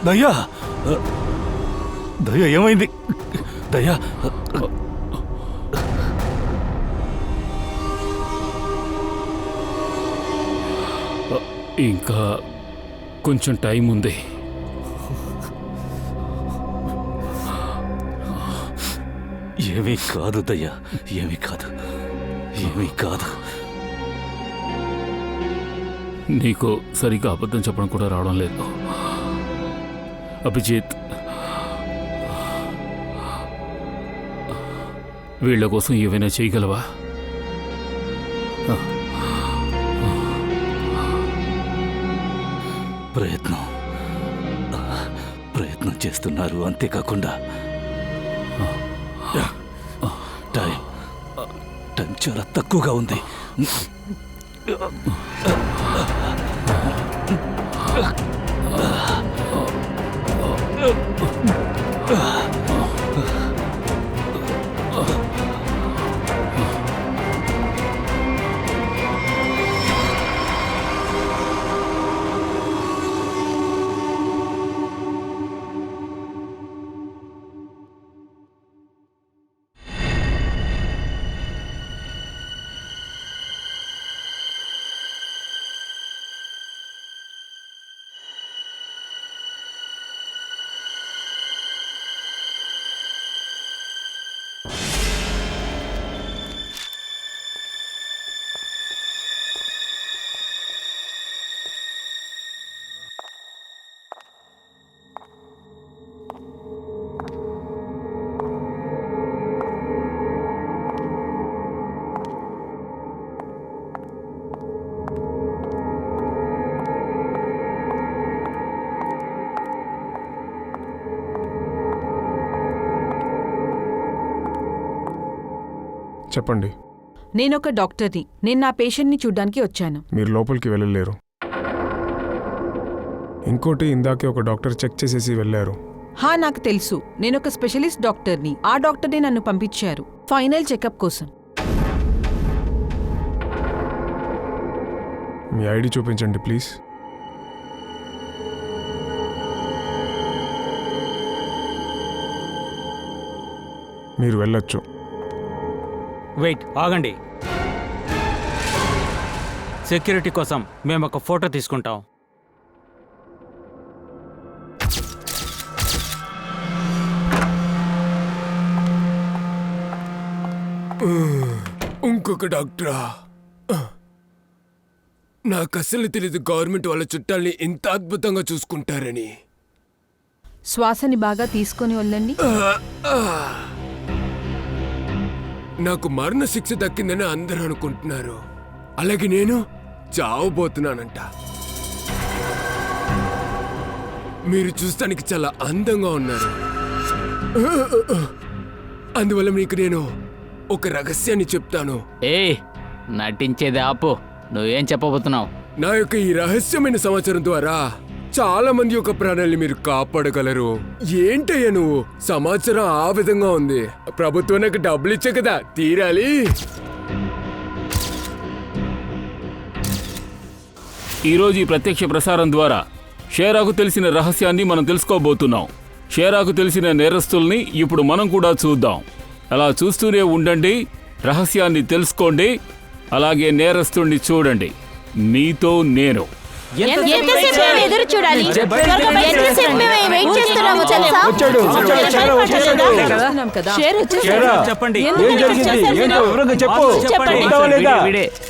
దయ్యా దయ్యా ఏమైంది? దయ్యా ఇంకా కొంచెం టైం ఉంది. ఏమీ కాదు దయ్యా, ఏమీ కాదు, ఏమీ కాదు. నీకు సరిగ్గా అబద్ధం చెప్పడం కూడా రావడం లేదు అభిజిత్. వీళ్ళ కోసం ఏవైనా చేయగలవా? ప్రయత్నం చేస్తున్నారు, అంతేకాకుండా టైం చాలా తక్కువగా ఉంది. చెప్పండి. నేనొక డాక్టర్ని. నేను నా పేషెంట్ని చూడ్డానికి వచ్చాను. మీరు లోపలికి వెళ్ళలేరు. ఇంకోటి, ఇందాకే ఒక డాక్టర్ చెక్ చేసేసి వెళ్ళారు. నాకు తెలుసు. నేనొక స్పెషలిస్ట్ డాక్టర్ని. ఆ డాక్టర్ని నన్ను పంపించారు ఫైనల్ చెకప్ కోసం. మీ ఐడి చూపించండి ప్లీజ్. మీరు వెళ్ళొచ్చు. వెయిట్, ఆగండి. సెక్యూరిటీ కోసం మేము ఒక ఫోటో తీసుకుంటాం. ఇంకొక డాక్టరా? నాకు అసలు తెలీదు గవర్నమెంట్ వాళ్ళ చుట్టాల్ని ఇంత అద్భుతంగా చూసుకుంటారని. శ్వాసని బాగా తీసుకొని వెళ్ళండి. నాకు మరణ శిక్ష దక్కిందని అందరూ అనుకుంటున్నారు. అలాగే నేను చావబోతున్నానంట. మీరు చూస్తానికి చాలా అందంగా ఉన్నారు. అందువల్ల మీకు నేను ఒక రహస్యాన్ని చెప్తాను. నటించేది ఆపు. నువ్వేం చెప్పబోతున్నావు? నా యొక్క ఈ రహస్యమైన సమాచారం ద్వారా చాలా మంది యొక్క ప్రాణాలని మీరు కాపాడగలరు. ఏంటయ్యా నువ్వు? సమాచారం ఆ విధంగా ఉంది. ప్రభుత్వం నాకు డబ్బులు ఇచ్చే కదా తీరాలి. ఈరోజు ఈ ప్రత్యక్ష ప్రసారం ద్వారా షేరాకు తెలిసిన రహస్యాన్ని మనం తెలుసుకోబోతున్నాం. షేరాకు తెలిసిన నేరస్తుల్ని ఇప్పుడు మనం కూడా చూద్దాం. అలా చూస్తూనే ఉండండి, రహస్యాన్ని తెలుసుకోండి, అలాగే నేరస్తుడిని చూడండి. మీతో నేను. ఎదురు చూడాలి. చెప్పండి.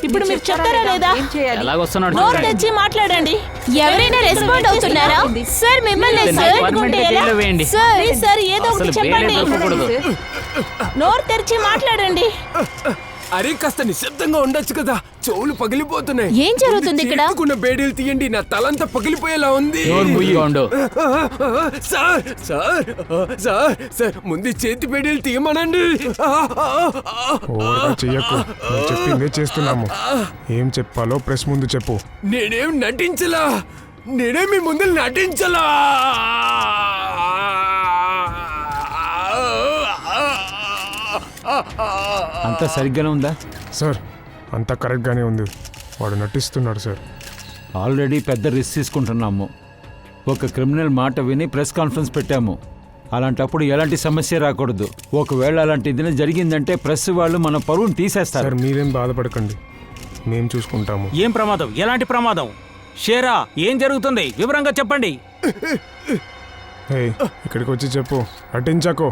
ఇప్పుడు మీరు చెప్తారా లేదా? నోరు తెచ్చి మాట్లాడండి. ఎవరైనా రెస్పాండ్ అవుతున్నారా? సార్ మిమ్మల్ని సార్ ఏదో ఒకటి చెప్పండి. నోరు తెరిచి మాట్లాడండి. అరే కాస్త నిశ్శబ్దంగా ఉండొచ్చు కదా, చెవులు పగిలిపోతున్నాయి. ఏం జరుగుతుంది ఇక్కడ? బేడీలు తీయండి, నా తలంతా పగిలిపోయేలా ఉంది. సార్ సార్ సార్ సార్ ముందు చేతి బేడీలు తీయమనండి. చెయ్యకు, చెప్పిందే చేస్తున్నాము. ఏం చెప్పాలో ప్రెస్ ముందు చెప్పు. నేనేం నటించలా, నేనే మీ ముందు నటించలా. అంతా సరిగ్గానే ఉందా సార్? అంతా కరెక్ట్గానే ఉంది. వాడు నటిస్తున్నాడు సార్. ఆల్రెడీ పెద్ద రిస్క్ తీసుకుంటున్నాము. ఒక క్రిమినల్ మాట విని ప్రెస్ కాన్ఫరెన్స్ పెట్టాము. అలాంటప్పుడు ఎలాంటి సమస్య రాకూడదు. ఒకవేళ అలాంటి ఇది జరిగిందంటే ప్రెస్ వాళ్ళు మన పరువును తీసేస్తారు. సార్ మీరేం బాధపడకండి, మేము చూసుకుంటాము. ఏం ప్రమాదం? ఎలాంటి ప్రమాదం? షేరా, ఏం జరుగుతుంది? వివరంగా చెప్పండి. హే, ఇక్కడికి వచ్చి చెప్పు, అటించాకో.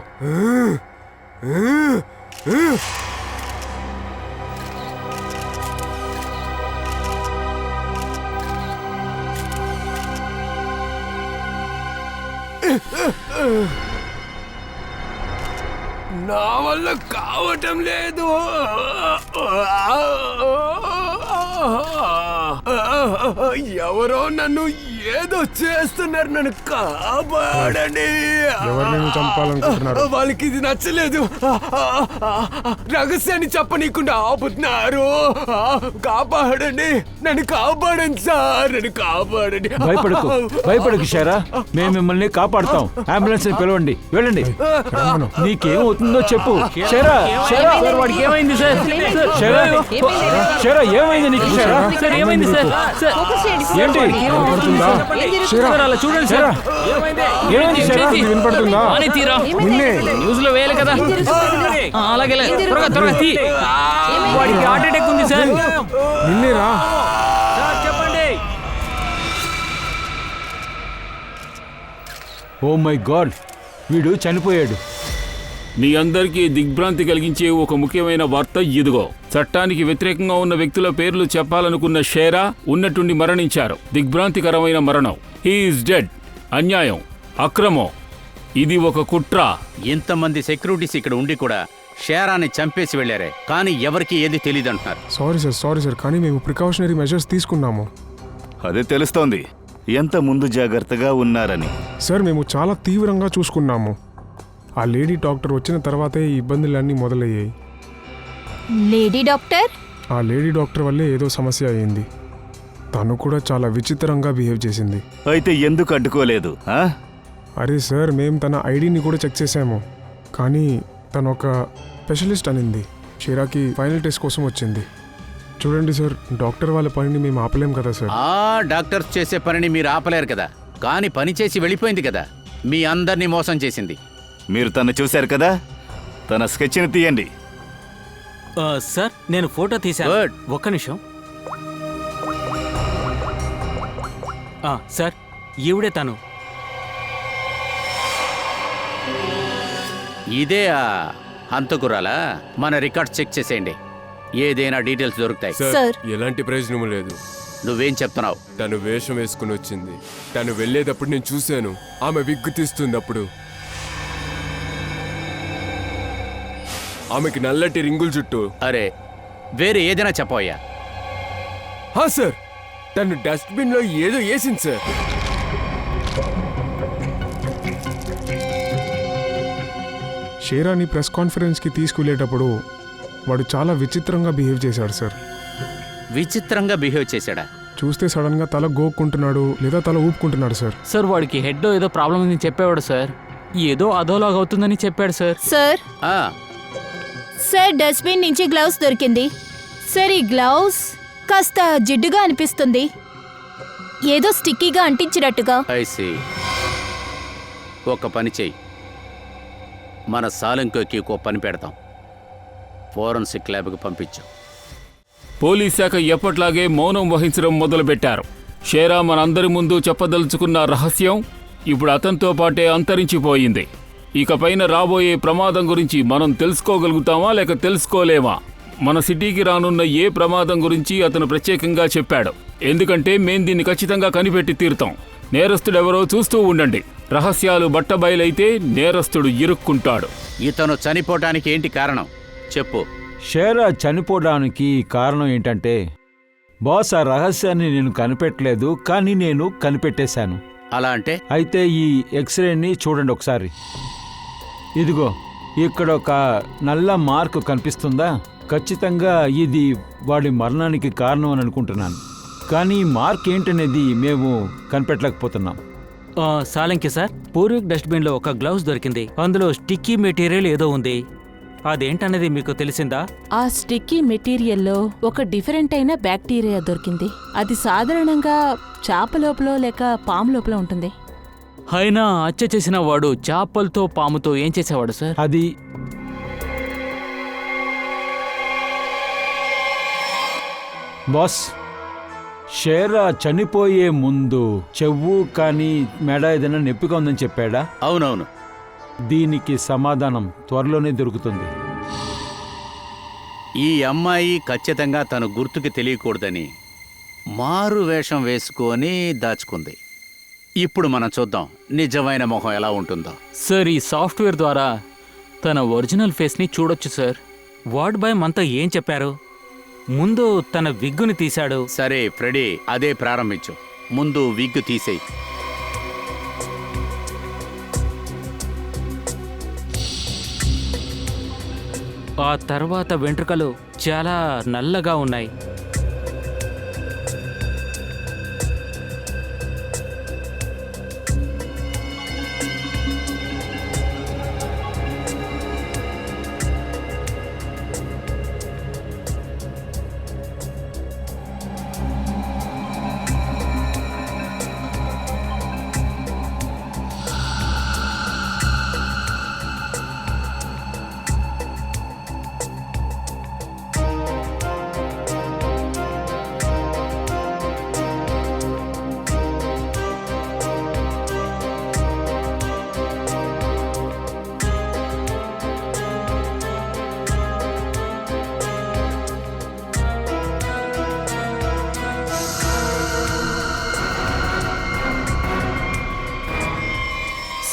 నా వల్ల కావటం లేదు. ఎవరో నన్ను ఏదో చేస్తున్నారు, నన్ను కాపాడండి. ఎవరిని చంపాలనుకుంటున్నారు? వాళ్ళకి ఇది నచ్చలేదు. రహస్యాన్ని చెప్పనీయకుండా ఆపుతున్నారు. కాపాడండి, నన్ను కాపాడండి సార్, నన్ను కాపాడండి. భయపడకు షేరా, మేము మిమ్మల్ని కాపాడుతాం. అంబులెన్స్ ని పిలవండి, వెళ్ళండి. నీకేమవుతుందో చెప్పు. షేరా, షేరా, వాడికి ఏమైంది సార్? షేరా, షేరా, ఏమైంది నీకు? షేరా, ఏమైంది సార్? ఏంటి వినపడుతుందా? అలా చూడండి సార్. ఏమైంది షేరా? వినపడుతుందా? నిన్నే. న్యూస్ లో వేయాలి కదా. అలాగే త్వరగా త్వరగా తీ. వాడికి హార్ట్ అటాక్ ఉంది సార్. నిన్నేరా? చెప్పండి. ఓ మై గాడ్, వీడు చనిపోయాడు. మీ అందరికీ దిగ్భ్రాంతి కలిగించే ఒక ముఖ్యమైన వార్త ఇదిగో. చట్టానికి వ్యతిరేకంగా ఉన్న వ్యక్తుల పేర్లు చెప్పాలనుకున్న షేరా ఉన్నట్టుండి మరణించారు. దిగ్భ్రాంతికరమైన మరణం. He is dead. అన్యాయం, అక్రమం, ఇది ఒక కుట్ర. ఇంతమంది సెక్యూరిటీస్ ఇక్కడ ఉండి కూడా షేరాని చంపేసి వెళ్ళారే, కానీ ఎవరికి ఏది తెలియదు అంటున్నారు. సారీ సార్, కానీ మేము ప్రికాషనరీ మెజర్స్ తీసుకున్నాము. అదే తెలుస్తోంది ఎంత ముందు జాగ్రత్తగా ఉన్నారని. సార్ మేము చాలా తీవ్రంగా చూసుకున్నాము. ఆ లేడీ డాక్టర్ వచ్చిన తర్వాతే ఈ ఇబ్బందులన్నీ మొదలయ్యాయి. Lady doctor? ఆ లేడీ డాక్టర్ వల్లే ఏదో సమస్య అయింది. తను కూడా చాలా విచిత్రంగా బిహేవ్ చేసింది. అయితే ఎందుకు అడ్డుకోలేదు? అరే సార్, మేము తన ఐడిని కూడా చెక్ చేసాము, కానీ తను ఒక స్పెషలిస్ట్ అనింది. షేరాకి ఫైనల్ టెస్ట్ కోసం వచ్చింది. చూడండి సార్, డాక్టర్ వాళ్ళ పనిని మేము ఆపలేం కదా సార్. డాక్టర్స్ చేసే పనిని మీరు ఆపలేరు కదా, కానీ పని చేసి వెళ్ళిపోయింది కదా. మీ అందరినీ మోసం చేసింది. మీరు తను చూశారు కదా, తన స్కెచ్ని తీయండి. సార్, నేను ఫోటో తీశాను. ఒక్క నిమిషం. సార్, ఈవిడే తను. ఇదే హంతకురాలా? మన రికార్డ్ చెక్ చేసేయండి, ఏదైనా డీటెయిల్స్ దొరుకుతాయి. సార్, ఎలాంటి ప్రయోజనం లేదు. నువ్వేం చెప్తున్నావు? తను వేషం వేసుకుని వచ్చింది. తను వెళ్ళేటప్పుడు నేను చూశాను. ఆమె విగ్గు తీస్తుంది. అప్పుడు ఆమెకి నల్లటి రింగుల చుట్టూ. అరే, వేరే ఏదైనా చెప్పవయ్యా. సార్, తను డస్ట్బిన్ లో ఏదో వేసింది సార్. షేరాని ప్రెస్ కాన్ఫరెన్స్కి తీసుకెళ్లేటప్పుడు వాడు చాలా విచిత్రంగా బిహేవ్ చేశాడు సార్. విచిత్రంగా బిహేవ్ చేశాడా? చూస్తే సడన్గా తల గోక్కుంటున్నాడు లేదా తల ఊపుకుంటున్నాడు సార్. సార్, వాడికి హెడ్ ఏదో ప్రాబ్లం ఉందని చెప్పేవాడు సార్. ఏదో అదోలాగా అవుతుందని చెప్పాడు సార్. సార్ సార్, డస్ట్బిన్ నుంచి గ్లౌస్ దొరికింది. సార్, ఈ గ్లౌస్ కాస్త జిడ్డుగా అనిపిస్తుంది, ఏదో స్టిక్కీగా అంటించినట్టుగా. ఐసి, ఒక పని చెయ్యి, మన సాలంకోకి ఒక పని పెడతాం. ఫోరెన్సిక్ ల్యాబ్కి పంపించు. పోలీస్ శాఖ ఎప్పట్లాగే మౌనం వహించడం మొదలుపెట్టారు. షేరా మనందరి ముందు చెప్పదలుచుకున్న రహస్యం ఇప్పుడు అతనితో పాటే అంతరించిపోయింది. ఇకపైన రాబోయే ప్రమాదం గురించి మనం తెలుసుకోగలుగుతామా లేక తెలుసుకోలేమా? మన సిటీకి రానున్న ఏ ప్రమాదం గురించి అతను ప్రత్యేకంగా చెప్పాడు. ఎందుకంటే మేం దీన్ని ఖచ్చితంగా కనిపెట్టి తీరుతాం. నేరస్తుడెవరో చూస్తూ ఉండండి. రహస్యాలు బట్టబయలైతే నేరస్తుడు ఇరుక్కుంటాడు. ఇతను చనిపోవటానికి ఏంటి కారణం చెప్పు. షేరా చనిపోవడానికి కారణం ఏంటంటే, బాస్, ఆ రహస్యాన్ని నేను కనిపెట్టలేదు, కానీ నేను కనిపెట్టేశాను. అలా అంటే? అయితే ఈ ఎక్స్రేని చూడండి ఒకసారి. ఇదిగో, ఇక్కడ ఒక నల్ల మార్క్ కనిపిస్తుందా? ఖచ్చితంగా ఇది వాడి మరణానికి కారణం అని అనుకుంటున్నాను, కానీ ఈ మార్క్ ఏంటనేది మేము కనిపెట్టలేకపోతున్నాం. సాలంకి సార్, పూర్వీక్ డస్ట్బిన్లో ఒక గ్లౌస్ దొరికింది. అందులో స్టిక్కీ మెటీరియల్ ఏదో ఉంది. అదేంటనేది మీకు తెలిసిందా? ఆ స్టిక్కీ మెటీరియల్లో ఒక డిఫరెంట్ అయిన బ్యాక్టీరియా దొరికింది. అది సాధారణంగా చేప లోపల లేక పాము లోపల ఉంటుంది. అయినా హత్య చేసిన వాడు చేపలతో పాముతో ఏం చేసేవాడు సార్? అది బాస్, షేరా చనిపోయే ముందు చెవు కానీ మెడ ఏదైనా నొప్పిగా ఉందని చెప్పాడా? అవునవును. దీనికి సమాధానం త్వరలోనే దొరుకుతుంది. ఈ అమ్మాయి ఖచ్చితంగా తన గుర్తుకి తెలియకూడదని మారు వేషం వేసుకొని దాచుకుంది. ఇప్పుడు మనం చూద్దాం నిజమైన మొహం ఎలా ఉంటుందో. సార్, ఈ సాఫ్ట్వేర్ ద్వారా తన ఒరిజినల్ ఫేస్ని చూడొచ్చు సార్. వార్డ్ బాయ్ మనతో ఏం చెప్పారు? ముందు తన విగ్గుని తీశాడు. సరే ఫ్రెడీ, అదే ప్రారంభించు. ముందు విగ్గు తీసేయి. ఆ తర్వాత వెంట్రుకలు చాలా నల్లగా ఉన్నాయి.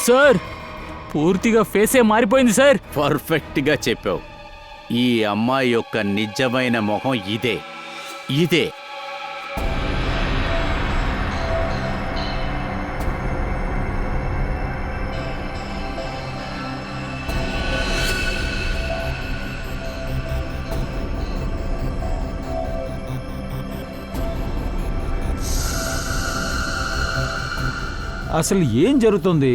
సార్, పూర్తిగా ఫేసే మారిపోయింది సార్. పర్ఫెక్ట్గా చెప్పావు. ఈ అమ్మాయి యొక్క నిజమైన మొహం ఇదే. ఇదే. అసలు ఏం జరుగుతుంది?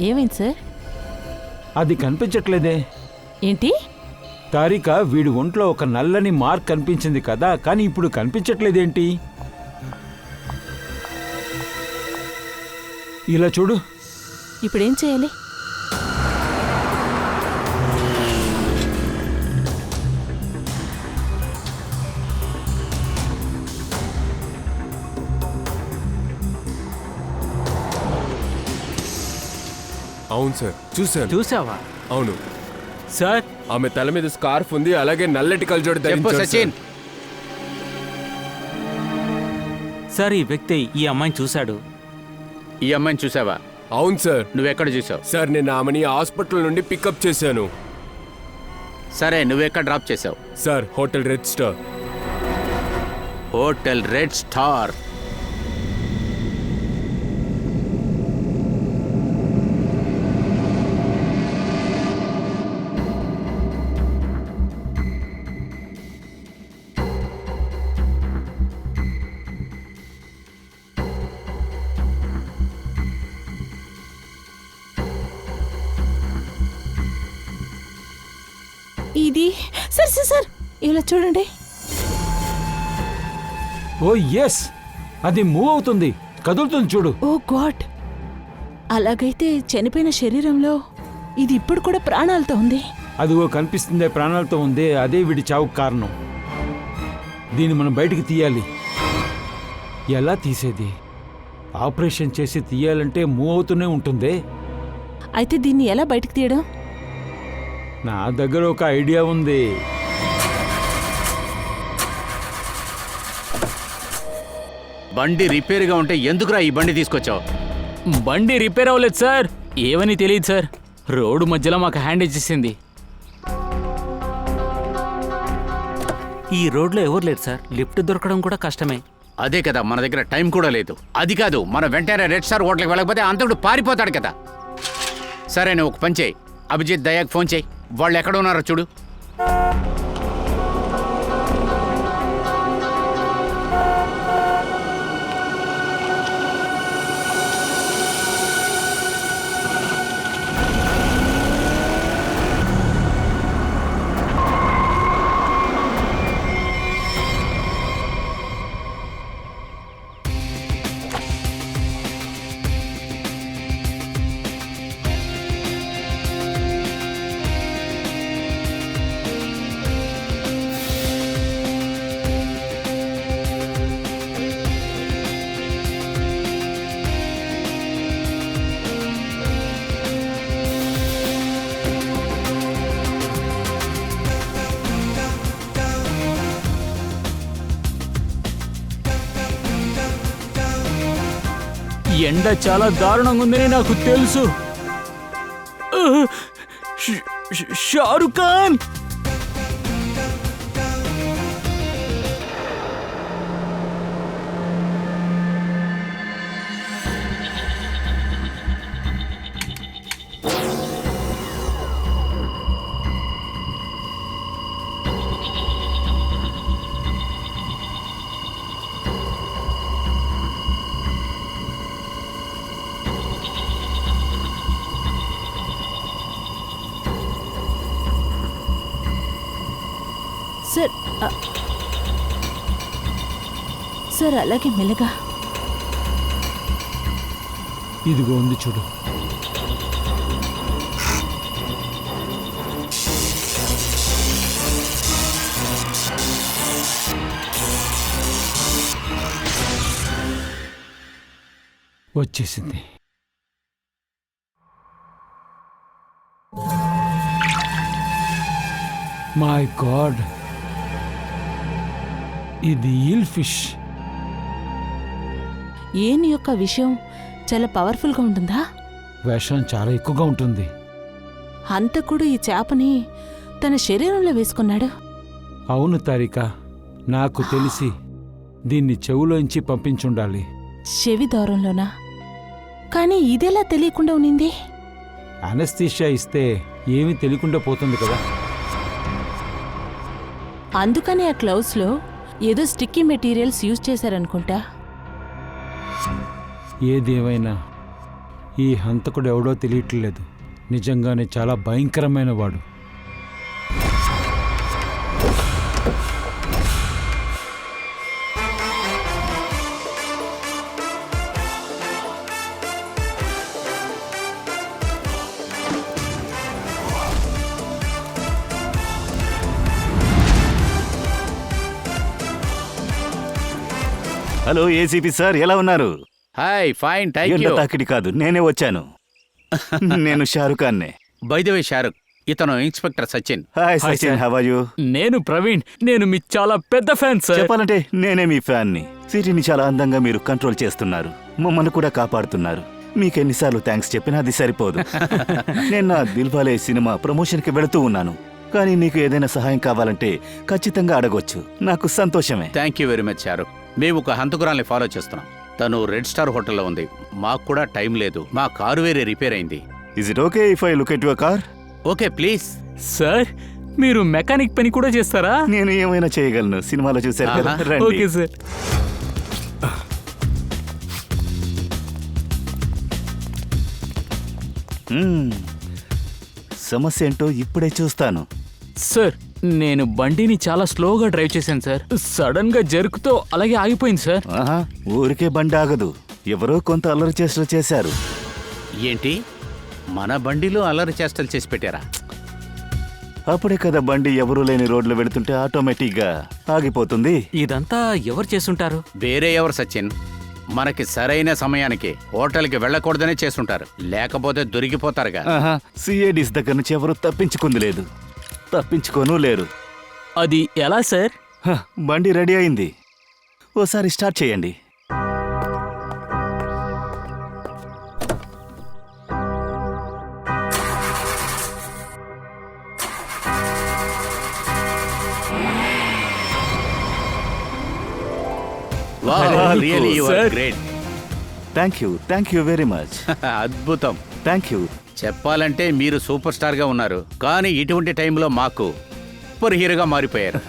ఏమైంది సార్? అది కనిపించట్లేదే. ఏంటి? తారిక, వీడి ఒంట్లో ఒక నల్లని మార్క్ కనిపించింది కదా, కానీ ఇప్పుడు కనిపించట్లేదేంటి? ఇలా చూడు. ఇప్పుడేం చేయాలి? అవును సార్, చూశాను. చూసావా? అవును సార్, ఆమె తల మీద స్కార్ఫ్ ఉంది, అలాగే నల్లటి కలజోడు చెప్పు ధరించాడు సచిన్. సార్. సార్, ఈ వ్యక్తి ఈ అమ్మాయిని చూశాడు. ఈ అమ్మాయిని చూసావా? అవును సార్. నువ్వెక్కడ చూసావు? సార్, నేను ఆమెని హాస్పిటల్ నుండి పికప్ చేశాను. సరే, నువ్వెక్కడ డ్రాప్ చేసావు? Sir, hotel red star. Hotel red star. ఇది సార్ సార్ సార్ ఇలా చూడండి. ఓ ఎస్, అది మూవ్ అవుతుంది, కదులుతుంది చూడు. ఓ గాడ్, అలాగైతే చనిపోయిన శరీరంలో ఇది ఇప్పుడు కూడా ప్రాణాలతో ఉంది. అదిగో కనిపిస్తుందే, ప్రాణాలతో ఉంది. అదే వీడి చావుకు కారణం. దీన్ని మనం బయటికి తీయాలి. ఎలా తీసేది? ఆపరేషన్ చేసి తీయాలంటే మూవ్ అవుతూనే ఉంటుంది. అయితే దీన్ని ఎలా బయటకు తీయడం? నా దగ్గర ఒక ఐడియా ఉంది. బండి రిపేర్గా ఉంటే ఎందుకురా ఈ బండి తీసుకొచ్చావు? బండి రిపేర్ అవ్వలేదు సార్. ఏమని తెలియదు సార్. రోడ్డు మధ్యలో మాకు హ్యాండ్ ఇచ్చేసింది. ఈ రోడ్లో ఎవరు లేరు సార్. లిఫ్ట్ దొరకడం కూడా కష్టమే. అదే కదా, మన దగ్గర టైం కూడా లేదు. అది కాదు, మన వెంటనే రెడ్ స్టార్ హోటల్కి వెళ్ళకపోతే అంతకుడు పారిపోతాడు కదా. సరే, నువ్వు ఒక పని చేయి. అభిజిత్, దయాకి ఫోన్ చేయి. వాళ్ళు ఎక్కడ ఉన్నారో చూడు. ఎండ చాలా దారుణంగా ఉందని నాకు తెలుసు. షారుఖ్ ఖాన్! సార్ సార్ అలాగే మెల్లగా. ఇదిగో ఉంది చూడు. వచ్చేసింది. మై గాడ్, ఇది ఈల్ ఫిష్. ఏని యొక్క విషయం చాలా పవర్ఫుల్గా ఉంటుందా? విషం చాలా ఎక్కువగా ఉంటుంది. హంతకుడు ఈ చేపని తన శరీరంలో వేసుకున్నాడు. అవును తారిక, నాకు తెలిసి దీన్ని చెవులోంచి పంపించుండాలి. చెవి దూరంలోనా? కానీ ఇదెలా తెలియకుండా ఉన్నింది? అనస్థీషియా ఇస్తే ఏమీ తెలియకుండా పోతుంది కదా. అందుకని ఆ గ్లౌస్లో ఏదో స్టిక్కీ మెటీరియల్స్ యూజ్ చేశారనుకుంటా. ఏదేమైనా ఈ హంతకుడు ఎవడో తెలియట్లేదు. నిజంగానే చాలా భయంకరమైన వాడు. హలో ఏసీపీ సార్, ఎలా ఉన్నారు? హాయ్, ఫైన్, థ్యాంక్ ఎండ యూ. తాకిడి కాదు, నేనే వచ్చాను. నేను షారుఖ్ ఖాన్నే. బై ద వే షారుఖ్, ఇతను inspector Sachin. Hi Sachin, how are you? నేను ప్రవీణ్. నేను మీ చాలా పెద్ద ఫ్యాన్ సార్. చెప్పాలంటే నేనే మీ ఫ్యాన్ ని. సిటీని చాలా అందంగా మీరు కంట్రోల్ చేస్తున్నారు, మమ్మల్ని కూడా కాపాడుతున్నారు. మీకెన్నిసార్లు థ్యాంక్స్ చెప్పినా అది సరిపోదు. నేను నా దిల్వాలే సినిమా ప్రమోషన్కి వెళుతూ ఉన్నాను, కానీ మీకు ఏదైనా సహాయం కావాలంటే ఖచ్చితంగా అడగొచ్చు. నాకు సంతోషమే. Thank you very much Shahrukh. మేము ఒక హంతకురాల్ని ఫాలో చేస్తున్నాం. తను రెడ్ స్టార్ హోటల్లో ఉంది. మాకు కూడా టైం లేదు. మా కారు వేరే రిపేర్ అయింది. Is it okay if I look at your car? Okay please. Sir, మీరు మెకానిక్ పని కూడా చేస్తారా? నేను ఏమైనా చేయగలను, సినిమాలో చూశారు కదా. ఆహా. రండి. Okay sir. మ్మ్. సమస్య ఏంటో ఇప్పుడే చూస్తాను. సార్, నేను బండిని చాలా స్లోగా డ్రైవ్ చేశాను సార్. సడన్ గా జరుకుతో అలాగే ఆగిపోయింది సార్. ఆహా, ఊరికే బండి ఆగదు, ఎవరో కొంత అల్లరి చేష్టలు చేశారు. ఏంటి, మన బండిలో అల్లరి చేష్టలు చేసి పెట్టారా? అప్పుడే కదా బండి ఎవరూ లేని రోడ్లు వెళుతుంటే ఆటోమేటిక్గా ఆగిపోతుంది. ఇదంతా ఎవరు చేస్తుంటారు? వేరే ఎవరు సచిన్? మనకి సరైన సమయానికి హోటల్కి వెళ్ళకూడదనే చేస్తుంటారు, లేకపోతే దొరికిపోతారుగా. ఆహా, సిఐడిస్ దగ్గర నుంచి ఎవరు తప్పించుకుంది లేదు, తప్పించుకోను లేరు. అది ఎలా సార్? హ, బండి రెడీ అయింది, ఓసారి స్టార్ట్ చేయండి. Wow, really you are Sir. Great. Thank you very much. అద్భుతం. Thank you. చెప్పాలంటే మీరు సూపర్ స్టార్ గా ఉన్నారు, కానీ ఇటువంటి టైంలో మాకు సూపర్ హీరోగా మారిపోయారు.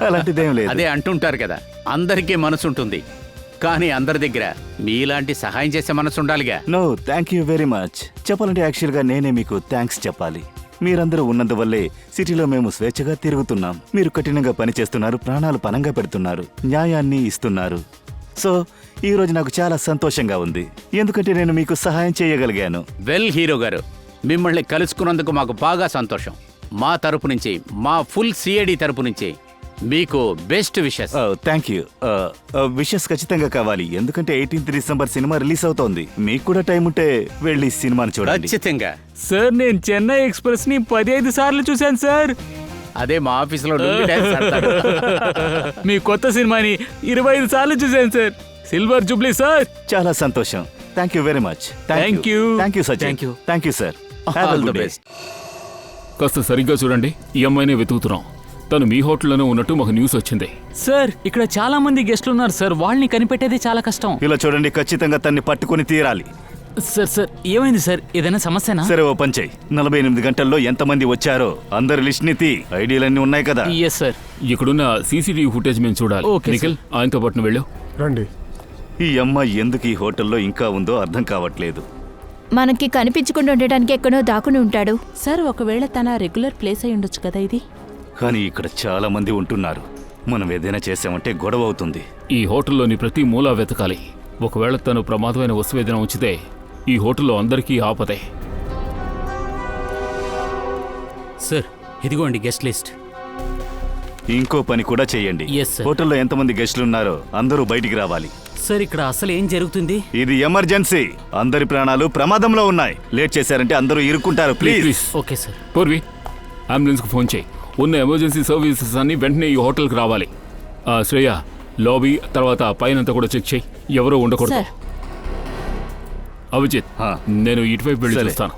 అలాంటిదేం లేదు. అదే అంటుంటారు కదా, అందరికీ మనసు ఉంటుంది, కానీ అందరి దగ్గర మీలాంటి సహాయం చేసే మనసు ఉండాలిగా. No, thank you very much. చెప్పాలంటే యాక్చువల్గా నేనే మీకు థ్యాంక్స్ చెప్పాలి. మీరందరూ ఉన్నందువల్లే సిటీలో మేము స్వేచ్ఛగా తిరుగుతున్నాం. మీరు కఠినంగా పనిచేస్తున్నారు, ప్రాణాలు పనంగా పెడుతున్నారు, న్యాయాన్ని ఇస్తున్నారు. సో ఈ రోజు నాకు చాలా సంతోషంగా ఉంది, ఎందుకంటే నేను మీకు సహాయం చేయగలిగాను. వెల్ హీరో గారు, మిమ్మల్ని కలుసుకున్నందుకు మాకు బాగా సంతోషం. మా తరపు నుంచి, మా ఫుల్ సిఐడి తరపు నుంచి మీకు best wishes. Thank you. Wishes ఖచ్చితంగా కావాలి, ఎందుకంటే 18th డిసెంబర్ సినిమా రిలీజ్ అవుతోంది. మీకు కూడా టైం ఉంటే వెళ్ళి సినిమాని చూడండి. ఖచ్చితంగా. సార్, నేను చెన్నై ఎక్స్ప్రెస్ ని 15 సార్లు చూశాను సార్. అదే మా ఆఫీసులో డుంగి డాన్స్ ఆడతాడు. మీ కొత్త సినిమాని 25 సార్లు చూశాను సార్. Silver Jubilee sir. చాలా సంతోషం. Thank you very much Thank you. Thank you Sachin Thank you. Thank you sir All the best. కాస్త సరిగ్గా చూడండి, ఈ అమ్మాయినే వెతుకుతున్నాం. తను మీ హోటల్లోనే ఉన్నట్టు మాకు న్యూస్ వచ్చింది. సార్ ఇక్కడ చాలా మంది గెస్ట్లు ఉన్నారు సార్, వాళ్ళని కనిపెట్టేది చాలా కష్టం. ఇలా చూడండి, ఖచ్చితంగా తన్ని పట్టుకొని తీరాలి. సార్ ఏమైంది సార్? ఏదైనా సమస్యనా? సరే ఓ పని చెయ్యి, 48 గంటల్లో ఎంతమంది వచ్చారో అందరి లిస్ట్ ని తీ. ఐడీలన్నీ ఉన్నాయి కదా? Yes sir. ఇక్కడున్న సీసీటీవీ ఫుటేజ్ మేము చూడాలి. Okay, నిఖిల్, ఆయనతో పాటు వెళ్ళు. రండి. ఈ అమ్మాయి ఎందుకు ఈ హోటల్లో ఇంకా ఉందో అర్థం కావట్లేదు. మనకి కనిపించకుండా ఉండడానికి ఎక్కడో దాక్కుని ఉంటాడు. సార్ ఒకవేళ తన రెగ్యులర్ ప్లేస్ అయి ఉండొచ్చు కదా ఇది. కానీ ఇక్కడ చాలా మంది ఉంటున్నారు. మనం ఏదైనా చేసామంటే గొడవ అవుతుంది. ఈ హోటల్లోని ప్రతి మూలా వెతకాలి. ఒకవేళ తను ప్రమాదమైన వస్తువు ఏదైనా ఉంచితే ఈ హోటల్లో అందరికీ ఆపదే. సార్ ఇదిగోండి గెస్ట్ లిస్ట్. ఇంకో పని కూడా చేయండి. Yes, sir. హోటల్లో ఎంతమంది గెస్టులు ఉన్నారో అందరూ బయటికి రావాలి. సార్ ఇక్కడ అసలు ఏం జరుగుతుంది? ఇది ఎమర్జెన్సీ. అందరి ప్రాణాలు ప్రమాదంలో ఉన్నాయి. లేట్ చేశారంటే అందరూ ఇరుక్కుంటారు. ప్లీజ్. Okay sir. పూర్వి, అంబులెన్స్కి ఫోన్ చేయి. ఉన్న ఎమర్జెన్సీ సర్వీసెస్ అన్ని వెంటనే ఈ హోటల్కి రావాలి. శ్రేయ, లాబీ తర్వాత పైనంతా కూడా చెక్ చేయి. ఎవరో ఉండకూడదు. సార్. అభిజిత్, నేను ఇటువైపు వెళ్ళి సరే. చూస్తాను.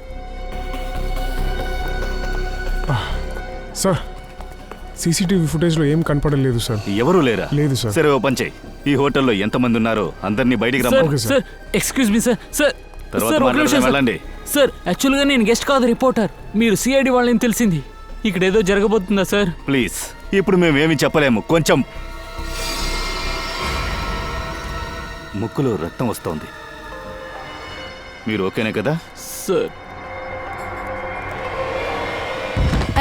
సార్ సీసీటీవీ ఫుటేజ్లో ఏం కనపడలేదు సార్. ఎవరూ లేరా? లేదు సార్. సరే ఓ పని చేయి, ఈ హోటల్లో ఎంతమంది ఉన్నారో అందరినీ బయటికి సార్ రమ్మను. Sir excuse me sir. Sir తర్వాత సార్, ఒక మాట్లాడదాం, నిమిషం సార్. వెళ్ళండి. సార్ యాక్చువల్గా నేను గెస్ట్ కాదు, రిపోర్టర్. మీరు సిఐడి వాళ్ళని తెలిసింది. ఇక్కడ ఏదో జరగబోతుందా సార్? ప్లీజ్, ఇప్పుడు మేమేమి చెప్పలేము. కొంచెం ముక్కులో రక్తం వస్తోంది. మీరు ఓకేనే కదా? సార్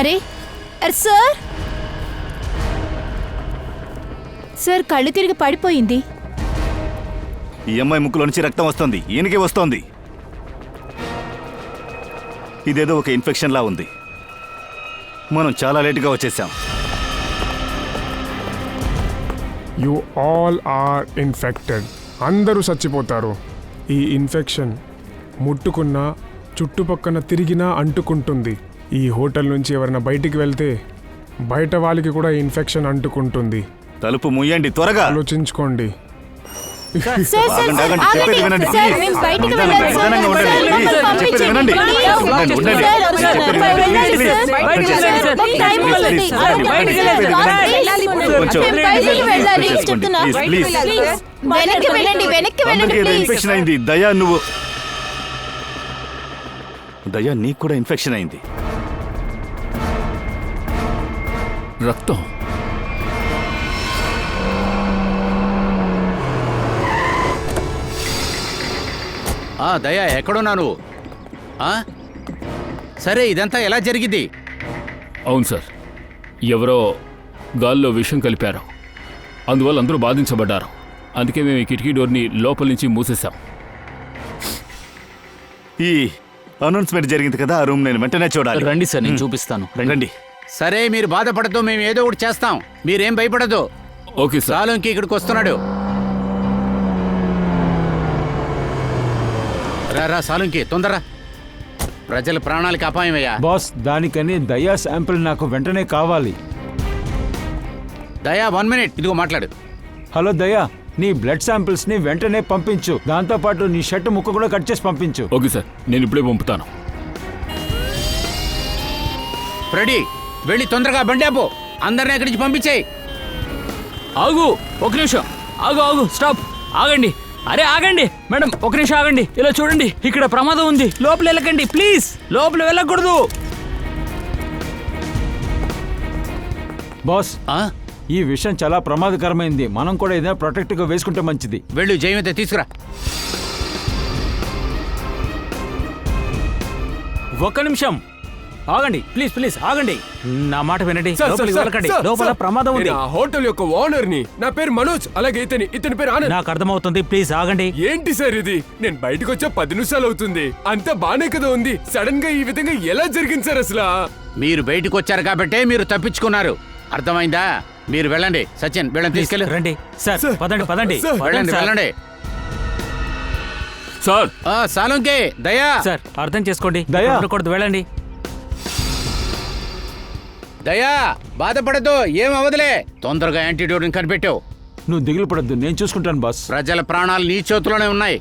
అరే సార్, సార్ కళ్ళు తిరిగి పడిపోయింది. ఈ అమ్మాయి ముక్కులో నుంచి రక్తం వస్తోంది. ఈయనకే వస్తోంది. ఇదేదో ఒక ఇన్ఫెక్షన్ లా ఉంది. మనం చాలా లేటుగా వచ్చేసాం. You all are infected. అందరూ చచ్చిపోతారు. ఈ ఇన్ఫెక్షన్ ముట్టుకున్నా చుట్టుపక్కన తిరిగినా అంటుకుంటుంది. ఈ హోటల్ నుంచి ఎవరైనా బయటికి వెళ్తే బయట వాళ్ళకి కూడా ఇన్ఫెక్షన్ అంటుకుంటుంది. తలుపు ముయ్యండి త్వరగా. ఆలోచించుకోండి. సార్ ఆగండి, ఆగండి. ఆగండి. చెప్పేది వినండి, సార్, please. మేము బయటికి నిదానంగా, వెళ్ళాలి సార్. నిదానంగా ఉండండి, సార్, please. మమ్మల్ని చెప్పేది వినండి. పంపించండి. ఉండండి, ఉండండి. సార్, చెప్పేది సార్, వినండి, వెళ్ళాలి please. సార్. బయటికి సార్, వెళ్ళండి. మాకు టైం Please, అవుతుంది. please. ఆగండి, బయటికి వెళ్ళాలి. వెళ్ళండి. వెళ్ళాలి. కొంచెం. మేము బయటికి వెళ్ళాలి. చేసుకోండి. చెప్తున్నా. Please, please. వెనక్కి వెళ్ళండి, వెనక్కి వెళ్ళండి అందరికీ ఏదో ప్లీజ్. ఇన్ఫెక్షన్ అయింది. దయా, నువ్వు దయా, నీకు కూడా ఇన్ఫెక్షన్ అయింది. రక్తం. దయా, ఎక్కడున్నా నువ్వు? సరే, ఇదంతా ఎలా జరిగింది? అవును సార్, ఎవరో గాల్లో విషం కలిపారు. అందువల్ల అందరూ బాధించబడ్డారు. అందుకే మేము ఈ కిటికీ డోర్ని లోపల నుంచి మూసేశాం. ఈ అనౌన్స్మెంట్ జరిగింది కదా, ఆ రూమ్ నేను వెంటనే చూడాలి. రండి సార్, నేను చూపిస్తాను. రండి. సరే, మీరు బాధపడద్దు, మేము ఏదో ఒకటి చేస్తాం. మీరేం భయపడద్దు. Okay sir. సాలుంకి ఇక్కడికి వస్తున్నాడు. రా సాలుంకి, తొందర. ప్రజల ప్రాణాలకి అపాయమయ్యా. బాస్, దానికని దయా శాంపిల్ నాకు వెంటనే కావాలి. దయా, 1 minute, ఇదిగో మాట్లాడు. హలో దయా, నీ బ్లడ్ శాంపిల్స్ ని వెంటనే పంపించు. దాంతోపాటు నీ షర్ట్ ముక్క కూడా కట్ చేసి పంపించు. ఓకే సార్, నేను ఇప్పుడే పంపుతాను. రెడీ, వెళ్ళి తొందరగా బండి ఆపు. అందరిని ఇక్కడి నుంచి పంపించేయి. ఆగు, ఒక నిమిషం. ఆగు, స్టాప్. ఆగండి. అరే ఆగండి మేడం, ఒక నిమిషం ఆగండి. ఇలా చూడండి, ఇక్కడ ప్రమాదం ఉంది. లోపల వెళ్ళకండి ప్లీజ్. లోపల వెళ్ళకూడదు. బాస్, ఈ విషయం చాలా ప్రమాదకరమైంది. మనం కూడా ఏదైనా ప్రొటెక్ట్ గా వేసుకుంటే మంచిది. వెళ్ళు, జయమిత తీసుకురా. ఒక్క నిమిషం ఆగండి ప్లీజ్ ఆగండి. నా మాట వినండి. లోపలికి వెళ్ళకండి. లోపల ప్రమాదం ఉంది. నేను ఆ హోటల్ యొక్క ఓనర్ ని. నా పేరు మనోజ్. అలాగే ఇతని పేరు ఆనంద్. నాకు అర్థమవుతుంది, ప్లీజ్ ఆగండి. ఏంటి సార్ ఇది? నేను బయటకు వచ్చా 10 నిమిషాలు అవుతుంది. అంతా బానే కదా ఉంది. సడన్ గా ఈ విధంగా ఎలా జరిగింది సార్ అసలు? మీరు బయటకు వచ్చారు కాబట్టే మీరు తప్పించుకున్నారు. అర్థమైందా? మీరు వెళ్ళండి. సచిన్, వీళ్ళని తీసుకెళ్ళి. రండి సార్, పదండి. వెళ్ళండి, వెళ్ళండి. సార్, సాలుంకి, దయా. సార్ అర్థం చేసుకోండి. దయా. ఉండకూడదు, వెళ్ళండి. దయా, బాధపడద్దు, ఏం అవదులే. తొందరగా యాంటీడోట్ ని కనిపెట్టావు. నువ్వు దిగులు పడద్దు, నేను చూసుకుంటాను బాస్. ప్రజల ప్రాణాలు నీ చేతిలోనే ఉన్నాయి.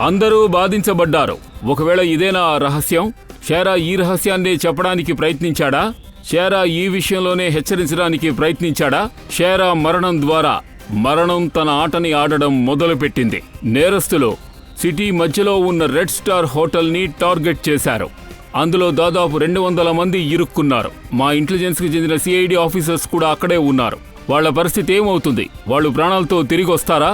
అందరూ బాధించబడ్డారు. ఒకవేళ ఇదేనా ఆ రహస్యం? షేరా ఈ రహస్యాన్నే చెప్పడానికి ప్రయత్నించాడా? షేరా ఈ విషయంలోనే హెచ్చరించడానికి ప్రయత్నించాడా? షేరా మరణం ద్వారా మరణం తన ఆటని ఆడడం మొదలుపెట్టింది. నేరస్తులు సిటీ మధ్యలో ఉన్న రెడ్ స్టార్ హోటల్ని టార్గెట్ చేశారు. అందులో దాదాపు 200 మంది ఇరుక్కున్నారు. మా ఇంటెలిజెన్స్కి చెందిన సిఐడి ఆఫీసర్స్ కూడా అక్కడే ఉన్నారు. వాళ్ళ పరిస్థితి ఏమవుతుంది? వాళ్ళు ప్రాణాలతో తిరిగి వస్తారా?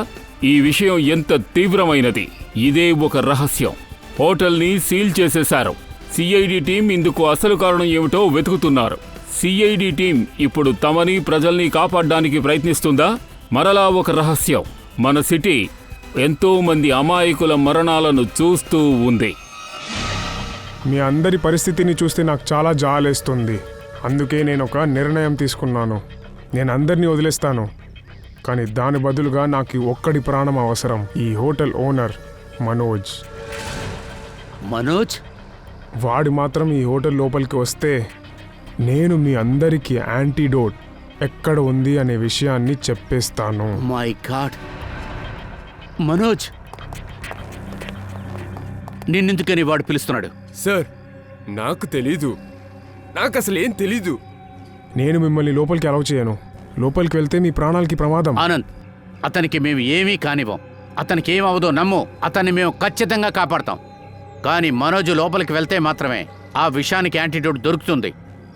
ఈ విషయం ఎంత తీవ్రమైనది. ఇదే ఒక రహస్యం. హోటల్ని సీల్ చేసేశారు. సిఐడి టీం ఇందుకు అసలు కారణం ఏమిటో వెతుకుతున్నారు. సిఐడి టీం ఇప్పుడు తమని ప్రజల్ని కాపాడడానికి ప్రయత్నిస్తుందా? మరలా ఒక రహస్యం. మన సిటీ ఎంతో మంది అమాయకుల మరణాలను చూస్తూ ఉంది. మీ అందరి పరిస్థితిని చూస్తే నాకు చాలా జాలేస్తుంది. అందుకే నేను ఒక నిర్ణయం తీసుకున్నాను. నేను అందరినీ వదిలేస్తాను, కానీ దాని బదులుగా నాకు ఒక్కడి ప్రాణం అవసరం. ఈ హోటల్ ఓనర్ మనోజ్. మనోజ్? వాడు మాత్రం ఈ హోటల్ లోపలికి వస్తే నేను మీ అందరికీ యాంటీడోట్ ఎక్కడ ఉంది అనే విషయాన్ని చెప్పేస్తాను. మై గాడ్, మనోజ్ నిన్నెందుకని వాడు పిలుస్తున్నాడు? సార్, నాకు తెలీదు. నాకు అసలు ఏం తెలీదు. నేను మిమ్మల్ని లోపలికి అలౌ చేయను. లోపలికి వెళ్తే మీ ప్రాణాలకి ప్రమాదం. ఆనంద్, అతనికి మేము ఏమీ కానివ్వం. అతనికి ఏమవదో నమ్ము. అతన్ని మేము ఖచ్చితంగా కాపాడతాం. కానీ మనోజ్ లోపలికి వెళ్తే మాత్రమే ఆ విషయానికి యాంటీడోట్ దొరుకుతుంది.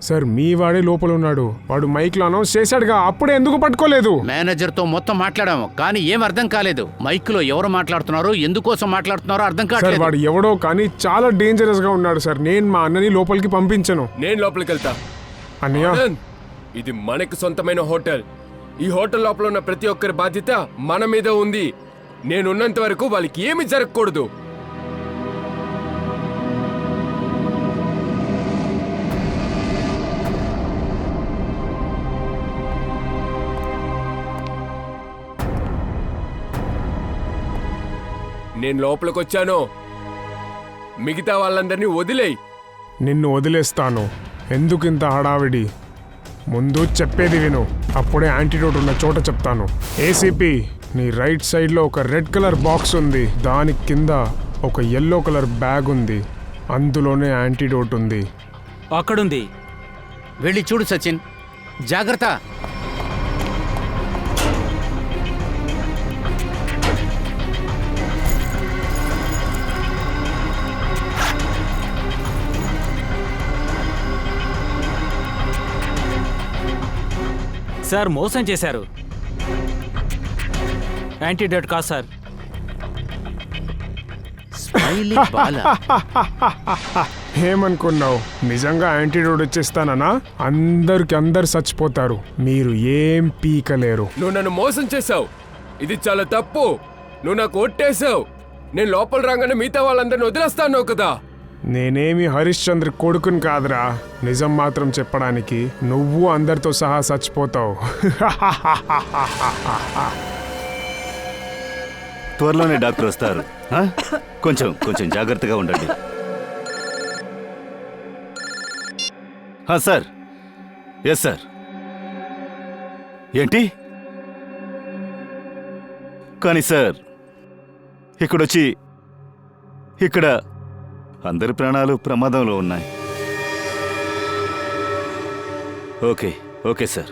సార్, మీ వాడే లోపల ఉన్నాడు. వాడు మైక్లో అనౌన్స్ చేశాడుగా, అప్పుడే ఎందుకు పట్టుకోలేదు? మేనేజర్తో మొత్తం మాట్లాడాము, కానీ ఏం అర్థం కాలేదు. మైక్లో ఎవరు మాట్లాడుతున్నారో, ఎందుకోసం మాట్లాడుతున్నారో అర్థం సార్, కాలేదు. వాడు ఎవడో కానీ చాలా డేంజరస్ గా ఉన్నాడు సార్. నేను మా అన్నని లోపలికి పంపించను. నేను లోపలికి వెళ్తా. అన్నయ్య, ఆనంద్, ఇది మనకు సొంతమైన హోటల్. ఈ హోటల్ లోపల ఉన్న ప్రతి ఒక్కరి బాధ్యత మన మీద ఉంది. నేనున్నంత వరకు వాళ్ళకి ఏమీ జరగకూడదు. నేను లోపలికి వచ్చాను. మిగతా వాళ్ళందరినీ వదిలేయ్. నిన్ను వదిలేస్తాను. ఎందుకింత హడావిడి? ముందు చెప్పేది విను, అప్పుడే యాంటీడోట్ ఉన్న చోట చెప్తాను. ఏసీపీ, నీ రైట్ సైడ్లో ఒక రెడ్ కలర్ బాక్స్ ఉంది. దాని కింద ఒక ఎల్లో కలర్ బ్యాగ్ ఉంది. అందులోనే యాంటీడోట్ ఉంది. అక్కడుంది. వెళ్ళి చూడు సచిన్. జాగ్రత్త. సార్, మోసం చేశారు. యాంటీడోట్ కాదు సార్. స్మైలింగ్ బాల. ఏమనుకున్నావు? నిజంగా యాంటీడోట్ వచ్చేస్తానా? అందరు చచ్చిపోతారు. మీరు ఏం పీకలేరు. నువ్వు నన్ను మోసం చేశావు. ఇది చాలా తప్పు. నువ్వు నాకు ఒట్టేశావు. నేను లోపల రాగానే మిగతా వాళ్ళందరినీ వదిలేస్తాను కదా. నేనేమి హరిశ్చంద్ర కొడుకుని కాదురా. నిజం మాత్రం చెప్పడానికి నువ్వు అందరితో సహా చచ్చిపోతావు. త్వరలోనే డాక్టర్ వస్తారు. ఆ? కొంచెం కొంచెం జాగ్రత్తగా ఉండండి. సార్. Yes sir. ఏంటి? కానీ సార్, ఇక్కడ అందరి ప్రాణాలు ప్రమాదంలో ఉన్నాయి. Okay okay sir.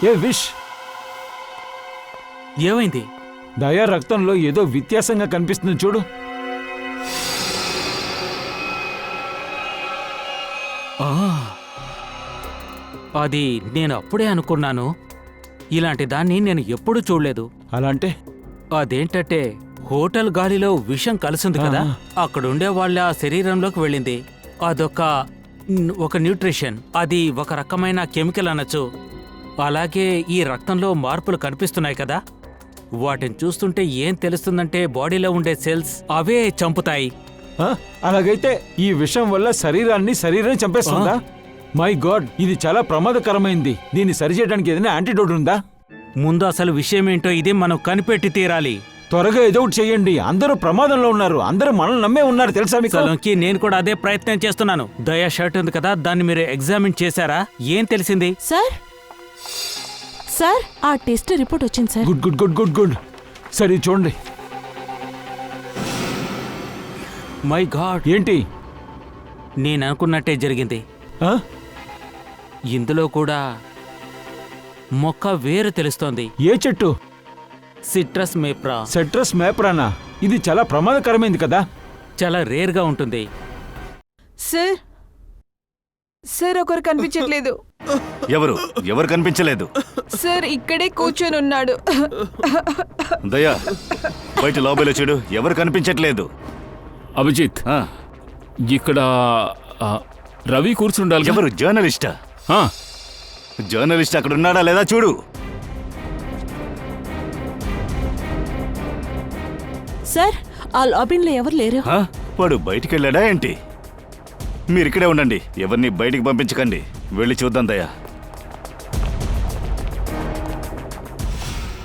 ఏ విష్, ఏమైంది? దయా రక్తంలో ఏదో వ్యత్యాసంగా కనిపిస్తుంది చూడు. అది నేను అప్పుడే అనుకున్నాను. ఇలాంటి దాన్ని నేను ఎప్పుడూ చూడలేదు. అలా అంటే? అదేంటంటే హోటల్ గాలిలో విషం కలిసింది కదా, అక్కడుండే వాళ్ళ శరీరంలోకి వెళ్ళింది. అదొక న్యూట్రిషన్. అది ఒక రకమైన కెమికల్ అనొచ్చు. అలాగే ఈ రక్తంలో మార్పులు కనిపిస్తున్నాయి కదా, వాటిని చూస్తుంటే ఏం తెలుస్తుందంటే బాడీలో ఉండే సెల్స్ అవే చంపుతాయి. అలాగైతే ఈ విషం వల్ల శరీరం చంపేస్తుందా? మై గాడ్, ఇది చాలా ప్రమాదకరమైంది. దీన్ని సరిచేయడానికి ఏదైనా యాంటీడోట్ ఉందా? ముందు అసలు విషయం ఏంటో ఇది మనం కనిపెట్టి తీరాలి. త్వరగా ఏదో ఒకటి చెయ్యండి. అందరూ ప్రమాదంలో ఉన్నారు. అందరూ మనల్ని నమ్మే ఉన్నారు తెలుసా మీకు? సలోంకి నేను కూడా అదే ప్రయత్నం చేస్తున్నాను. దయా షర్ట్ ఉంది కదా, దాన్ని మీరు ఎగ్జామిన్ చేశారా? ఏం తెలిసింది? సార్ సార్ ఆ టెస్ట్ రిపోర్ట్ వచ్చింది sir. Good good good good good. సరే చూడండి. మై గాడ్, ఏంటి? నేను అనుకున్నట్టే జరిగింది. ఆ? ఇందులో కూడా మొక్క వేరు తెలుస్తోంది. ఏ చెట్టు? సిట్రస్ మేప్రా. సెట్రస్ మేప్రానా? ఇది చాలా ప్రమాదకరమైంది కదా. చాలా రేర్గా ఉంటుంది. సార్ సార్ ఒకరు కనిపించట్లేదు. ఎవరు కనిపించలేదు. సార్ ఇక్కడే కూర్చొని ఉన్నాడు. దయా, బయట లాబీలో చూడు, ఎవరు కనిపించట్లేదు. అభిజిత్, ఆ, ఇక్కడ రవి కూర్చుండాలి. ఎవరు? జర్నలిస్టా? జర్నలిస్ట్ అక్కడ ఉన్నాడా లేదా చూడు. సార్ ఆ లాబిన్లో ఎవరు లేరు. ఆ, వాడు బయటికి వెళ్ళాడా ఏంటి? మీరు ఇక్కడే ఉండండి, ఎవరిని బయటికి పంపించకండి. వెళ్ళి చూద్దాం దయా.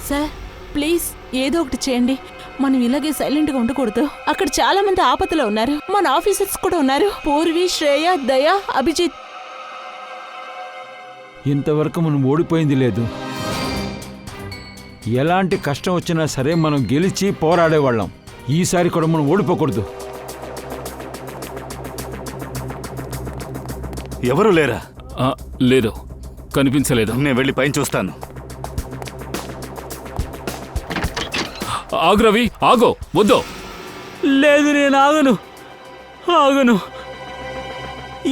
సార్ ప్లీజ్ ఏదో ఒకటి చేయండి. మనం ఇలాగే సైలెంట్గా ఉండకూడదు. అక్కడ చాలా మంది ఆపదలో ఉన్నారు. మన ఆఫీసర్స్ కూడా ఉన్నారు. పూర్వి, శ్రేయ, దయా, అభిజిత్. ఇంతవరకు మనం ఓడిపోయింది లేదు. ఎలాంటి కష్టం వచ్చినా సరే మనం గెలిచి పోరాడేవాళ్ళం. ఈసారి కూడా మనం ఓడిపోకూడదు. ఎవరు లేరా? లేదు, కనిపించలేదు. నేను వెళ్ళి పైన చూస్తాను. ఆగు రవి, ఆగో, వద్దు. లేదు, నేను ఆగను.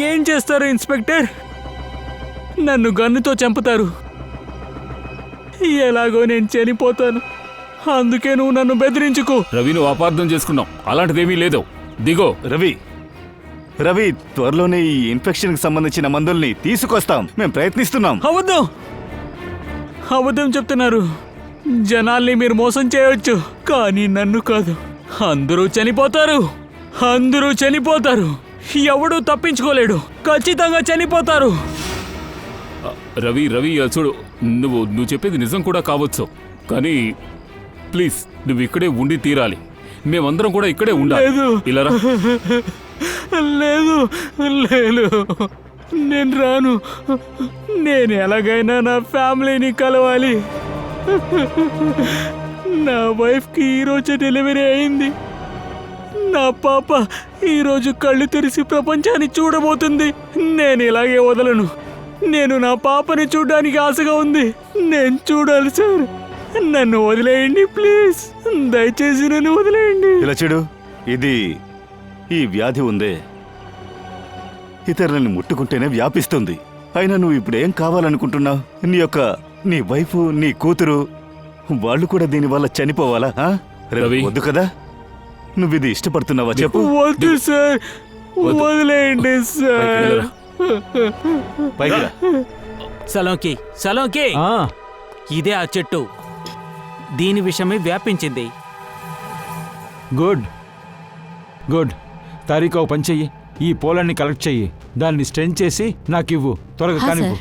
ఏం చేస్తారు ఇన్స్పెక్టర్? నన్ను గన్నుతో చంపుతారు. ఎలాగో నేను చనిపోతాను. అందుకే నువ్వు నన్ను బెదిరించుకో. రవి, నువ్వు అపార్థం చేసుకున్నావు. అలాంటిదేమీ లేదు. దిగో. రవి, త్వరలోనే ఈ ఇన్ఫెక్షన్ కి సంబంధించిన మందుల్ని తీసుకొస్తాం. మేము ప్రయత్నిస్తున్నాం. అబద్ధం చెప్తున్నారు. జనాల్ని మీరు మోసం చేయవచ్చు, కానీ నన్ను కాదు. అందరూ చనిపోతారు. ఎవడూ తప్పించుకోలేడు. ఖచ్చితంగా చనిపోతారు. రవి, చూడు, నువ్వు చెప్పేది నిజం కూడా కావచ్చు, కానీ ప్లీజ్ నువ్వు ఇక్కడే ఉండి తీరాలి. మేమందరం కూడా ఇక్కడే ఉండాలి. ఇలా రా. లేదు, నేను రాను. నేను ఎలాగైనా నా ఫ్యామిలీని కలవాలి. నా వైఫ్కి ఈరోజు డెలివరీ అయింది. నా పాప ఈరోజు కళ్ళు తెరిచి ప్రపంచాన్ని చూడబోతుంది. నేను ఇలాగే వదలను. నేను నా పాపని చూడడానికి ఆశగా ఉంది. నేను చూడాలి సార్. నన్ను వదిలేయండి ప్లీజ్. దయచేసి నన్ను వదిలేయండి. ఇలా చూడు, ఈ వ్యాధి ఉందే, ఇతరులని ముట్టుకుంటేనే వ్యాపిస్తుంది. అయినా నువ్వు ఇప్పుడు ఏం కావాలనుకుంటున్నావు? నీ వైఫ్, నీ కూతురు, వాళ్ళు కూడా దీనివల్ల చనిపోవాలా? రవి, వద్దు కదా. నువ్వు ఇది ఇష్టపడుతున్నావా చెప్పు. వద్దు సార్, వదిలేయండి సార్. సలోంకి, ఇదే ఆ చెట్టు. దీని విషయమే వ్యాపించింది. గుడ్. తారీఖు ఒక పని చెయ్యి. ఈ పోలాన్ని కలెక్ట్ చెయ్యి. దాన్ని స్ట్రెంచ్ చేసి నాకివ్వు. త్వరగా కానివ్వు.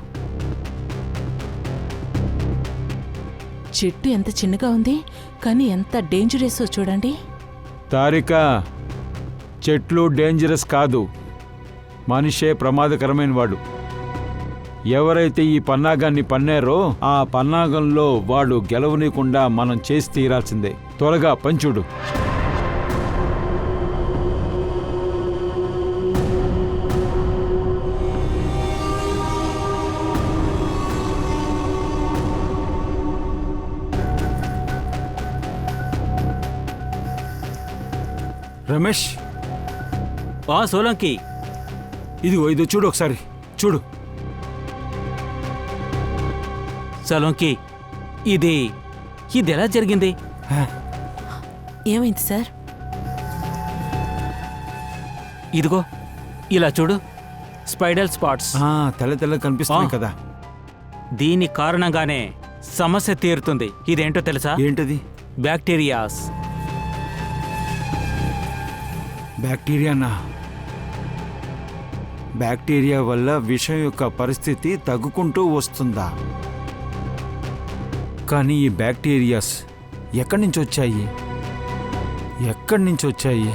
చెట్టు ఎంత చిన్నగా ఉంది, కానీ ఎంత డేంజరస్ చూడండి. తారిక, చెట్లు డేంజరస్ కాదు, మనిషే ప్రమాదకరమైన వాడు. ఎవరైతే ఈ పన్నాగాన్ని పన్నారో ఆ పన్నాగంలో వాడు గెలవనీయకుండా మనం చేసి తీరాల్సిందే. త్వరగా పంచుడు. రమేష్, సోలంకి, ఇది చూడు, ఒకసారి చూడు. సలోంకి, ఇది ఎలా జరిగింది? ఏమైంది సార్? ఇదిగో ఇలా చూడు, స్పైడల్ స్పాట్స్. తెల్ల కనిపిస్తుంది కదా. దీని కారణంగానే సమస్య తీరుతుంది. ఇదేంటో తెలుసా? ఏంటది? బ్యాక్టీరియానా? బ్యాక్టీరియా వల్ల విషం యొక్క పరిస్థితి తగ్గుకుంటూ వస్తుందా? కానీ ఈ బ్యాక్టీరియాస్ ఎక్కడి నుంచి వచ్చాయి? ఎక్కడి నుంచి వచ్చాయి?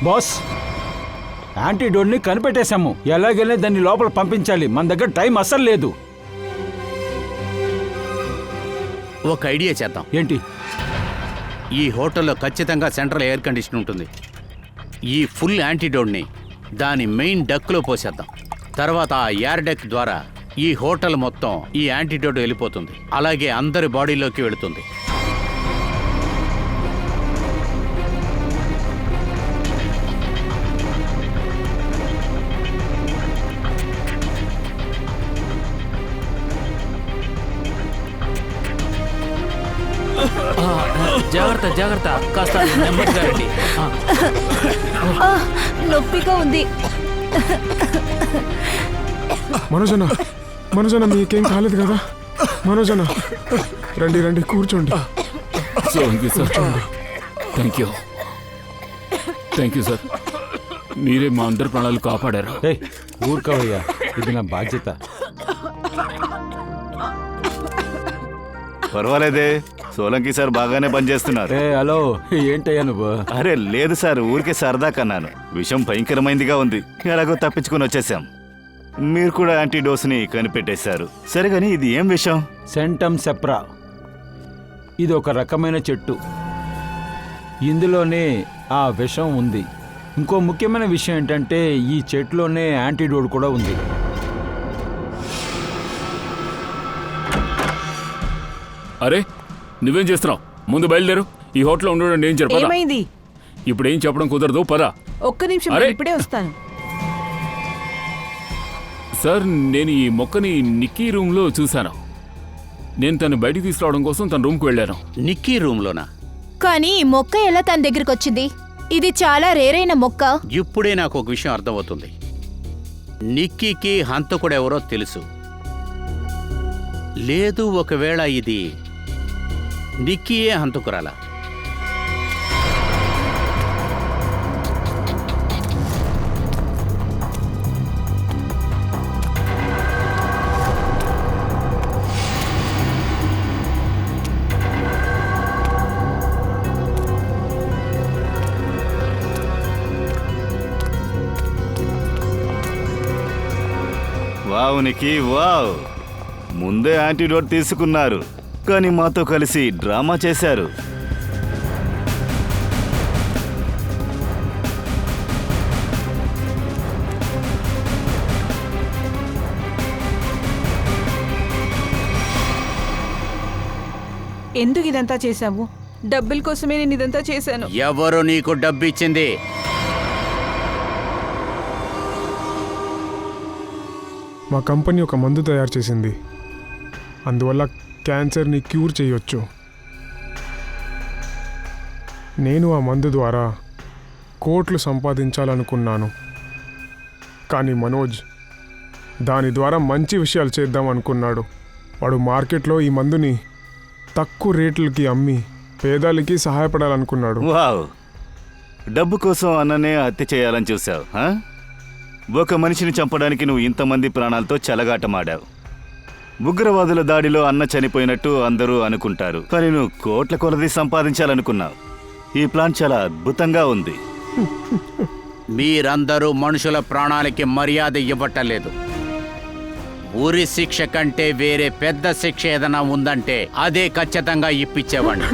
బాస్, యాంటీడోట్ని కనిపెట్టేశాము. ఎలాగైనా దాన్ని లోపల పంపించాలి. మన దగ్గర టైం అస్సలు లేదు. ఒక ఐడియా చేద్దాం. ఏంటి? ఈ హోటల్లో ఖచ్చితంగా సెంట్రల్ ఎయిర్ కండిషన్ ఉంటుంది. ఈ ఫుల్ యాంటీడోట్ని దాని మెయిన్ డక్లో పోసేద్దాం. తర్వాత ఆ ఎయిర్ డక్ ద్వారా ఈ హోటల్ మొత్తం ఈ యాంటీడోట్ వెళ్ళిపోతుంది. అలాగే అందరి బాడీలోకి వెళుతుంది. జాగ్రత్త జాగ్రత్త, కాస్త నెమ్మదిగా రండి. నొప్పిగా ఉంది. మనోజన మీకేం కాలేదు కదా? మనోజన రండి రండి, కూర్చోండి. Thank you sir. మీరే మా అందరి ప్రాణాలు కాపాడారు. ఊరుకోవయ్యా, ఇది నా బాధ్యత. పర్వాలేదే, సోలంకి సార్ బాగానే పనిచేస్తున్నారు. హలో, ఏంటయ్యా నువ్వు? అరే లేదు సార్, ఊరికే సరదా కన్నాను. విషయం భయంకరమైందిగా ఉంది. ఎలాగో తప్పించుకుని వచ్చేసాం. మీరు కూడా యాంటీడోస్ని కనిపెట్టేశారు. సరే కానీ ఇది ఏం విషయం? సెంటమ్ సెప్రా. ఇది ఒక రకమైన చెట్టు. ఇందులోనే ఆ విషం ఉంది. ఇంకో ముఖ్యమైన విషయం ఏంటంటే ఈ చెట్టులోనే యాంటీడోట్ కూడా ఉంది. అరే, నువ్వేం చేస్తున్నావు? ముందు బయలుదేరు. ఈ హోటల్లో ఉండడం ఏం చెప్పదా? ఏమైంది? ఇప్పుడు ఏం చెప్పడం కుదరదు, పదా. ఒక్క నిమిషం, అరే! నేను ఇప్పుడే వస్తాను. సార్, నేను ఈ మొక్కని నిక్కీ రూమ్లో చూశాను. నేను తను బయటికి తీసుకురావడం కోసం తన రూమ్కి వెళ్ళాను. నిక్కీ రూమ్లోనా? కానీ ఈ మొక్క ఎలా తన దగ్గరికి వచ్చింది? ఇది చాలా రేరైన మొక్క. ఇప్పుడే నాకు ఒక విషయం అర్థమవుతుంది. నిక్కీకి హంతకుడు ఎవరో తెలుసు. లేదు, ఒకవేళ ఇది నిక్కీయే హంతకురాలా? Wow Nikki, wow! ముందే యాంటీడోట్ తీసుకున్నారు, కానీ మాతో కలిసి డ్రామా చేశారు. ఎందుకు ఇదంతా చేశావు? డబ్బుల కోసమే నేను ఇదంతా చేశాను. ఎవరు నీకు డబ్బిచ్చింది? మా కంపెనీ ఒక మందు తయారు చేసింది. అందువల్ల క్యాన్సర్ని క్యూర్ చేయొచ్చు. నేను ఆ మందు ద్వారా కోట్లు సంపాదించాలనుకున్నాను. కానీ మనోజ్ దాని ద్వారా మంచి విషయాలు చేద్దాం అనుకున్నాడు. వాడు మార్కెట్లో ఈ మందుని తక్కువ రేట్లకి అమ్మి పేదలకి సహాయపడాలనుకున్నాడు. వావ్! డబ్బు కోసం అన్ననే హత్య చేయాలని చూసావు. ఒక మనిషిని చంపడానికి నువ్వు ఇంతమంది ప్రాణాలతో చెలగాటమాడావు. ఉగ్రవాదుల దాడిలో అన్న చనిపోయినట్టు అందరూ అనుకుంటారు, కానీ నువ్వు కోట్ల కొలది సంపాదించాలనుకున్నావు. ఈ ప్లాన్ చాలా అద్భుతంగా ఉంది. మీరందరూ మనుషుల ప్రాణాలకి మర్యాద ఇవ్వటలేదు. ఉరి శిక్ష కంటే వేరే పెద్ద శిక్ష ఏదైనా ఉందంటే అదే ఖచ్చితంగా ఇప్పించేవాడిని.